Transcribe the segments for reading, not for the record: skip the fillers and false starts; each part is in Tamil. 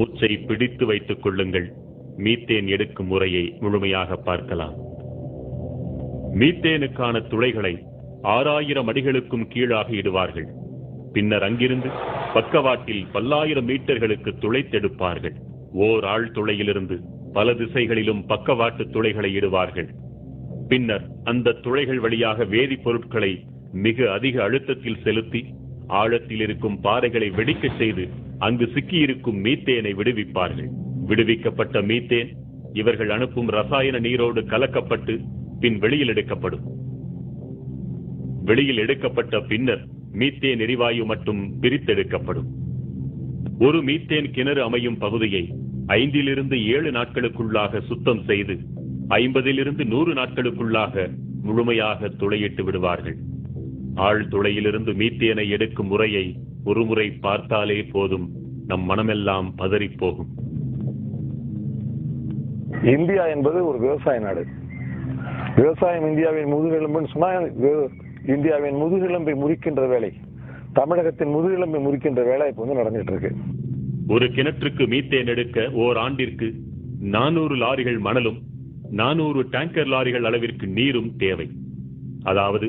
மூச்சை பிடித்து வைத்துக் கொள்ளுங்கள். மீத்தேன் எடுக்கும் முறையை முழுமையாக பார்க்கலாம். மீத்தேனுக்கான துளைகளை 6000 அடிகளுக்கும் கீழாக இடுவார்கள். பின்னர் அங்கிருந்து பக்கவாட்டில் பல்லாயிரம் மீட்டர்களுக்கு துளைத்தெடுப்பார்கள். ஓர் ஆழ் துளையிலிருந்து பல திசைகளிலும் பக்கவாட்டு துளைகளை இடுவார்கள். பின்னர் அந்த துளைகள் வழியாக வேதிப்பொருட்களை மிக அதிக அழுத்தத்தில் செலுத்தி ஆழத்தில் இருக்கும் பாறைகளை வெடிக்கச் செய்து அங்கு சிக்கியிருக்கும் மீத்தேனை விடுவிப்பார்கள். விடுவிக்கப்பட்ட மீத்தேன் இவர்கள் அனுப்பும் ரசாயன நீரோடு கலக்கப்பட்டு பின் வெளியில் எடுக்கப்படும். வெளியில் எடுக்கப்பட்ட பின்னர் மீத்தேன் எரிவாயு மட்டும் பிரித்தெடுக்கப்படும். ஒரு மீத்தேன் கிணறு அமையும் பகுதியை 5 to 7 நாட்களுக்குள்ளாக சுத்தம் செய்து 50 to 100 நாட்களுக்குள்ளாக முழுமையாக துளையிட்டு விடுவார்கள். ஆழ் துளையிலிருந்து மீத்தேனை எடுக்கும் முறையை ஒருமுறை பார்த்தாலே போதும், நம் மனமெல்லாம் பதறிப் போகும். இந்தியா என்பது ஒரு விவசாய நாடு. விவசாயம் இந்தியாவின் முதுகெலும்புன்னு சொன்னா இந்தியாவின் முதுகெலும்பை முறிக்கின்ற வேலை, தமிழகத்தின் முதுகெலும்பை முறிக்கின்ற வேலை இப்ப நடந்துட்டு இருக்கு. ஒரு கிணற்றுக்கு மீத்தேன் எடுக்க ஓர் ஆண்டிற்கு 400 லாரிகள் மணலும் 400 டேங்கர் லாரிகள் அளவிற்கு நீரும் தேவை. அதாவது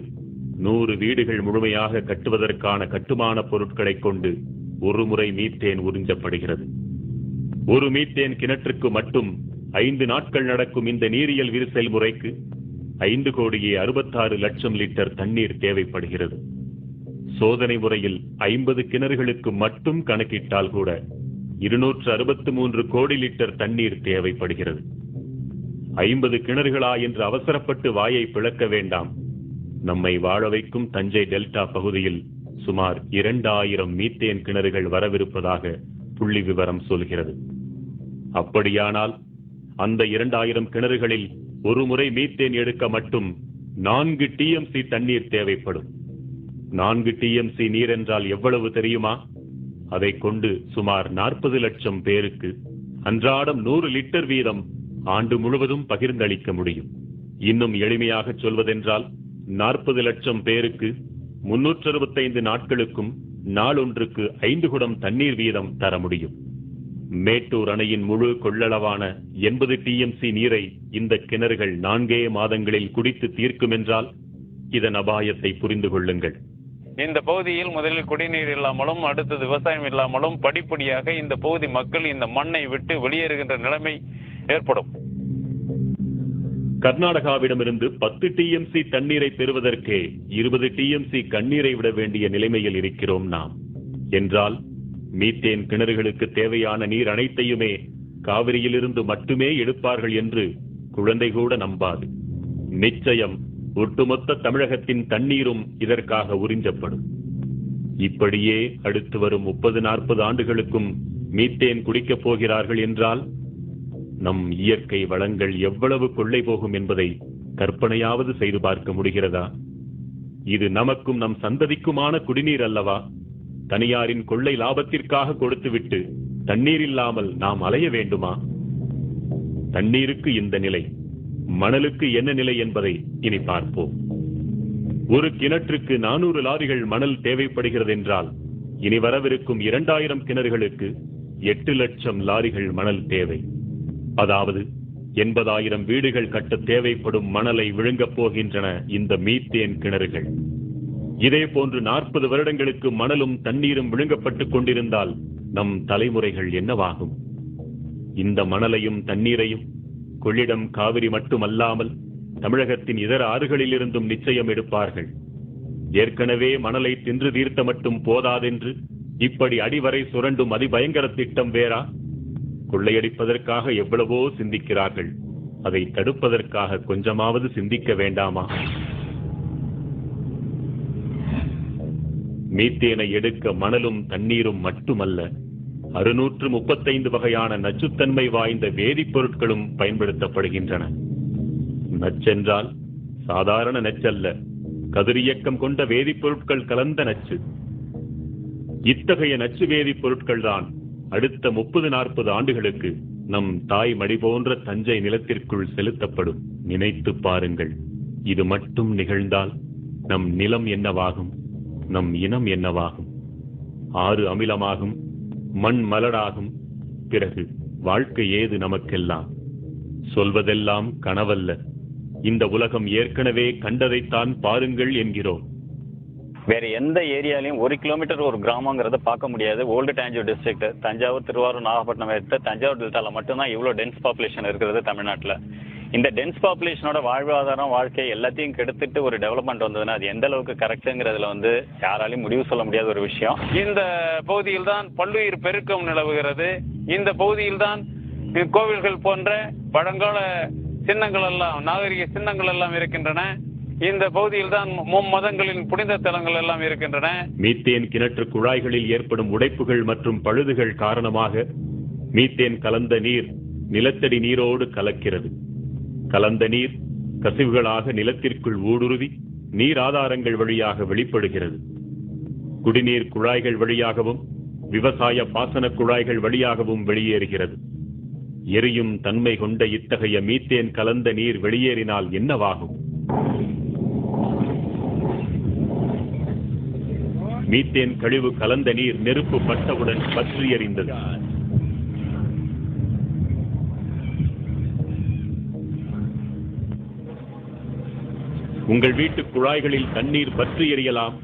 100 வீடுகள் முழுமையாக கட்டுவதற்கான கட்டுமான பொருட்களை கொண்டு ஒரு முறை மீத்தேன் உறிஞ்சப்படுகிறது. ஒரு மீத்தேன் கிணற்றுக்கு மட்டும் 5 நாட்கள் நடக்கும் இந்த நீரியல் விரிசல் முறைக்கு 5,66,00,000 லிட்டர் தண்ணீர் தேவைப்படுகிறது. சோதனை முறையில் 50 கிணறுகளுக்கு மட்டும் கணக்கிட்டால் கூட 263 கோடி லிட்டர் தண்ணீர் தேவைப்படுகிறது. 50 கிணறுகளா என்று அவசரப்பட்டு வாயை பிளக்க வேண்டாம். நம்மை வாழ வைக்கும் தஞ்சை டெல்டா பகுதியில் சுமார் 2000 மீத்தேன் கிணறுகள் வரவிருப்பதாக புள்ளி விவரம் சொல்கிறது. அப்படியானால் அந்த 2000 கிணறுகளில் ஒரு முறை மீத்தேன் எடுக்க மட்டும் 4 TMC தண்ணீர் தேவைப்படும். 4 TMC நீர் என்றால் எவ்வளவு தெரியுமா? அதை கொண்டு சுமார் 40 லட்சம் பேருக்கு அன்றாடம் 100 லிட்டர் வீதம் ஆண்டு முழுவதும் பகிர்ந்தளிக்க முடியும். இன்னும் எளிமையாக சொல்வதென்றால் 40 லட்சம் பேருக்கு 365 நாட்களுக்கும் நாளொன்றுக்கு 5 குடம் தண்ணீர் வீதம் தர முடியும். மேட்டூர் அணையின் முழு கொள்ளளவான 80 TMC நீரை இந்த கிணறுகள் 4 மாதங்களில் குடித்து தீர்க்கும் என்றால் இதன் அபாயத்தை புரிந்து கொள்ளுங்கள். இந்த பகுதியில் முதலில் குடிநீர் இல்லாமலும் அடுத்தது விவசாயம் இல்லாமலும் படிப்படியாக இந்த பகுதி மக்கள் இந்த மண்ணை விட்டு வெளியேறுகின்ற நிலைமை ஏற்படும். கர்நாடகாவிடமிருந்து 10 TMC தண்ணீரை பெறுவதற்கே 20 TMC கண்ணீரை விட வேண்டிய நிலைமையில் இருக்கிறோம் நாம். என்றால் மீத்தேன் கிணறுகளுக்கு தேவையான நீர் அனைத்தையுமே காவிரியிலிருந்து மட்டுமே எடுப்பார்கள் என்று குழந்தை கூட நம்பாது. நிச்சயம் ஒட்டுமொத்த தமிழகத்தின் தண்ணீரும் இதற்காக உறிஞ்சப்படும். இப்படியே அடுத்து வரும் 30-40 ஆண்டுகளுக்கும் மீத்தேன் குடிக்கப் போகிறார்கள் என்றால் நம் இயற்கை வளங்கள் எவ்வளவு கொள்ளை போகும் என்பதை கற்பனையாவது செய்து பார்க்க முடிகிறதா? இது நமக்கும் நம் சந்ததிக்குமான குடிநீர் அல்லவா? தனியாரின் கொள்ளை லாபத்திற்காக கொடுத்துவிட்டு தண்ணீர் இல்லாமல் நாம் அலைய வேண்டுமா? தண்ணீருக்கு இந்த நிலை, மணலுக்கு என்ன நிலை என்பதை இனி பார்ப்போம். ஒரு கிணற்றுக்கு 400 லாரிகள் மணல் தேவைப்படுகிறது என்றால் இனி வரவிருக்கும் 2000 கிணறுகளுக்கு 8 லட்சம் லாரிகள் மணல் தேவை. அதாவது 80,000 வீடுகள் கட்ட தேவைப்படும் மணலை விழுங்கப் போகின்றன இந்த மீத்தேன் கிணறுகள். இதே போன்று 40 வருடங்களுக்கு மணலும் தண்ணீரும் விழுங்கப்பட்டுக் கொண்டிருந்தால் நம் தலைமுறைகள் என்னவாகும்? இந்த மணலையும் தண்ணீரையும் கொள்ளிடம் காவிரி மட்டுமல்லாமல் தமிழகத்தின் இதர ஆறுகளில் இருந்தும் நிச்சயம் எடுப்பார்கள். ஏற்கனவே மணலை தின்று தீர்த்த மட்டும் போதாதென்று இப்படி அடிவரை சுரண்டும் அதிபயங்கர திட்டம் வேறா? கொள்ளையடிப்பதற்காக எவ்வளவோ சிந்திக்கிறார்கள், அதை தடுப்பதற்காக கொஞ்சமாவது சிந்திக்க வேண்டாமா? மீத்தேனை எடுக்க மணலும் தண்ணீரும் மட்டுமல்ல, 635 வகையான நச்சுத்தன்மை வாய்ந்த வேதிப்பொருட்களும் பயன்படுத்தப்படுகின்றன. நச்சென்றால் சாதாரண நச்சல்ல, கதிரியக்கம் கொண்ட வேதிப்பொருட்கள் கலந்த நச்சு. இத்தகைய நச்சு வேதிப்பொருட்கள் தான் அடுத்த 30-40 ஆண்டுகளுக்கு நம் தாய் மடி போன்ற தஞ்சை நிலத்திற்குள் செலுத்தப்படும். நினைத்து பாருங்கள், இது மட்டும் நிகழ்ந்தால் நம் நிலம் என்னவாகும்? நம் இனம் என்னவாகும்? ஆறு அமிலமாகும், மண் மலடாகும், பிறகு வாழ்க்கை ஏது நமக்கெல்லாம்? சொல்வதெல்லாம் கனவல்ல, இந்த உலகம் ஏற்கனவே கண்டதைத்தான் பாருங்கள் என்கிறோம். வேற எந்த ஏரியாலையும் 1 கிலோமீட்டர் ஒரு கிராமங்கிறத பார்க்க முடியாது. ஓல்டு தஞ்சாவூர் டிஸ்ட்ரிக்ட், தஞ்சாவூர், திருவாரூர், நாகப்பட்டினம் எடுத்த தஞ்சாவூர் டெல்டால மட்டும்தான் இவ்வளோ டென்ஸ் பாப்புலேஷன் இருக்கிறது தமிழ்நாட்டில். இந்த டென்ஸ் பாப்புலேஷனோட வாழ்வாதாரம், வாழ்க்கை எல்லாத்தையும் கெடுத்துட்டு ஒரு டெவலப்மெண்ட் வந்ததுன்னா அது எந்த அளவுக்கு கரெக்டுங்கிறதுல யாராலையும் முடிவு சொல்ல முடியாத ஒரு விஷயம். இந்த பகுதியில் தான் பல்லுயிர் பெருக்கம் நிலவுகிறது. இந்த பகுதியில் தான் கோவில்கள் போன்ற பழங்கால சின்னங்கள் எல்லாம், நாகரிக சின்னங்கள் எல்லாம் இருக்கின்றன. இந்த பகுதியில் தான் மும்மதங்களின் புனித தலங்கள் எல்லாம் இருக்கின்றன. மீத்தேன் கிணற்று குழாய்களில் ஏற்படும் உடைப்புகள் மற்றும் பழுதுகள் காரணமாக மீத்தேன் கலந்த நீர் நிலத்தடி நீரோடு கலக்கிறது. கலந்த நீர் கசிவுகளாக நிலத்திற்குள் ஊடுருவி நீர் ஆதாரங்கள் வழியாக வெளிப்படுகிறது. குடிநீர் குழாய்கள் வழியாகவும் விவசாய பாசன குழாய்கள் வழியாகவும் வெளியேறுகிறது. எரியும் தன்மை கொண்ட இத்தகைய மீத்தேன் கலந்த நீர் வெளியேறினால் என்னவாகும்? மீத்தேன் கழிவு கலந்த நீர் நெருப்பு பட்டவுடன் பற்றி எறிந்தது. உங்கள் வீட்டு குழாய்களில் தண்ணீர் பற்றி எறியலாம்,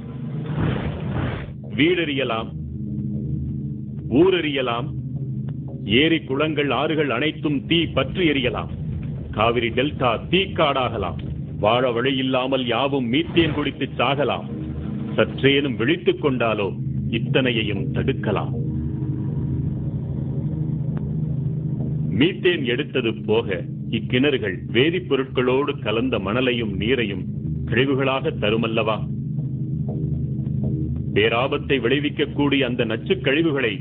வீடெறியலாம், ஊரெறியலாம், ஏரி குளங்கள் ஆறுகள் அனைத்தும் தீ பற்றி எறியலாம். காவிரி டெல்டா தீக்காடாகலாம். வாழ வழியில்லாமல் யாவும் மீத்தேன் குடித்து சாகலாம். சற்றேனும் விழித்துக் கொண்டாலோ இத்தனையையும் தடுக்கலாம். மீத்தேன் எடுத்தது போக இக்கிணறுகள் வேதிப்பொருட்களோடு கலந்த மணலையும் நீரையும் கழிவுகளாக தருமல்லவா? பேராபத்தை விளைவிக்கக்கூடிய அந்த நச்சு கழிவுகளை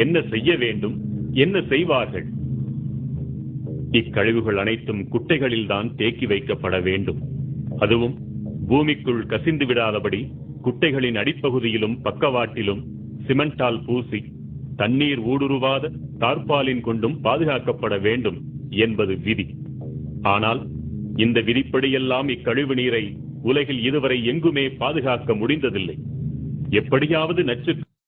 என்ன செய்ய வேண்டும், என்ன செய்வார்கள்? இக்கழிவுகள் அனைத்தும் குட்டைகளில் தான் தேக்கி வைக்கப்பட வேண்டும். அதுவும் பூமிக்குள் கசிந்து விடாதபடி குட்டைகளின் அடிப்பகுதியிலும் பக்கவாட்டிலும் சிமெண்டால் பூசி தண்ணீர் ஊடுருவாத தார்பாலின் கொண்டும் பாதுகாக்கப்பட வேண்டும் என்பது விதி. ஆனால் இந்த விதிப்படியெல்லாம் இக்கழிவு நீரை உலகில் இதுவரை எங்குமே பாதுகாக்க முடிந்ததில்லை. எப்படியாவது நச்சு